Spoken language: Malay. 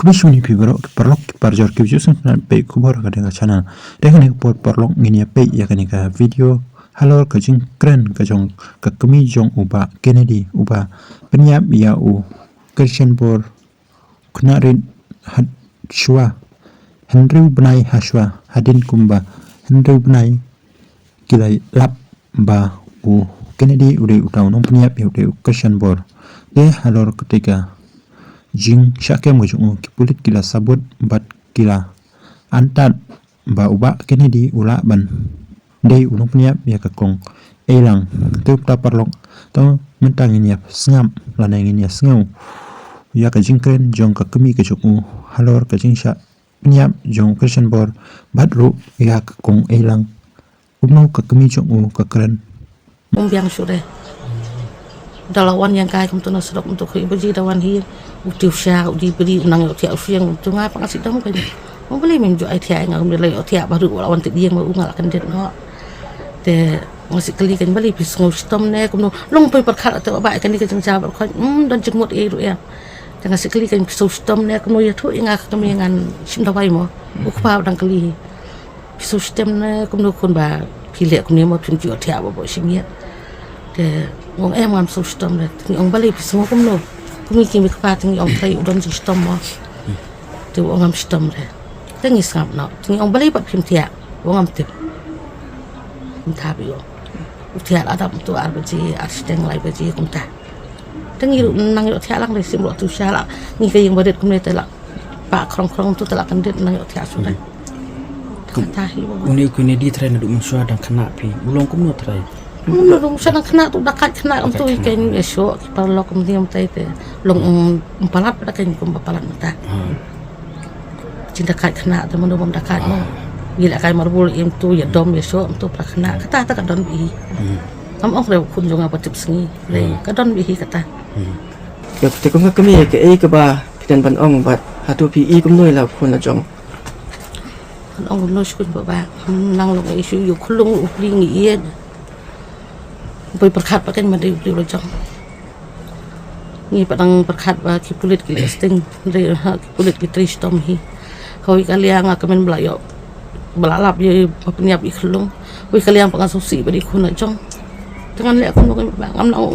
Kubishuni pibro perlok parjor kibjusun na pe kubor kadang chana dekani por perlok ngini pe ya kani ka video halor kajing kren kajong kakemi jong uba Kennedy uba penyap ya u Christian bor kunarin had shwa Henry benai haswa hadin kumba Henry benai kilai lap ba u Kennedy udah utau nong penyap ya udah Christian bor de halor ketika jing syake mujung kipulit kila sabut bat kila antat ba uba Kennedy ula ban dei ulung peniap ya kakong elang tu ta parlok to mentang ini sengam lana ini sengau ya ka jingkren jong ka kemi ka juku halor ka jingsha peniap jong Christian bor batru ya kakong elang umno ka kemi jong ka keren biang sure dalawan yang kaya kum tuna sedok untuk ibu ji dawan hi uti usya uti beri unang uti usya yang tunga pangasih dam kan mau beli menju ai thia ngam beli uti baru lawan ti dieng mau ngal kan det no te masih kali kan beli bis ngau stom ne kum no long pe perkhat te ba kan ni kan jang ba kan dan jengmot e ru ya jangan sekali kan pisau stom ne kum no ya thu inga kami ngan sim dawai mo ukpa dang kali pisau stom ne kum no kon ba pilek kum ni mo tun ju thia ba bo simia te ngong em ngam so stom le ni ong bali pismo kum no kum ki mi kpa ting ong thai udon ji stom mo te ong ngam stom le te ngi sap no ting ong bali pat phim tia ong ngam te ta bi yo tia adam tu ar baji ar steng lai baji kum ta te ngi nang yo tia lang le sim lo tu sha la ni ke yang badet kum ne te la pa krong tu te la kan det nang yo tia su le ta hi bo uni Kennedy trai na dum swa dang khana pi ulong kum no trai Long sana kena tu dekat kena untuk ikan esok kalau kemudian kita itu long empalat pada kan kum empalat mata cinta dekat kena tu menurut dekat no gila kai marbul im tu ya dom esok tu pada kena kata tak don bi am ong reu kun jonga patip sengi le ka don bi kata ya te kum kami ke ke ba pidan ban ong bat hatu pi kum noi la kun la jong ong no skun ba nang long isu yu khulung upli ngi ien boy perkhat pakai mandi di lojong ni padang perkhat ba kipulit ki listing le kipulit ki tristom hi hoi kaliang akamen belayo belalap ye peniap ikhlung hoi kaliang pangasusi badi khuna jong dengan le aku ngam nang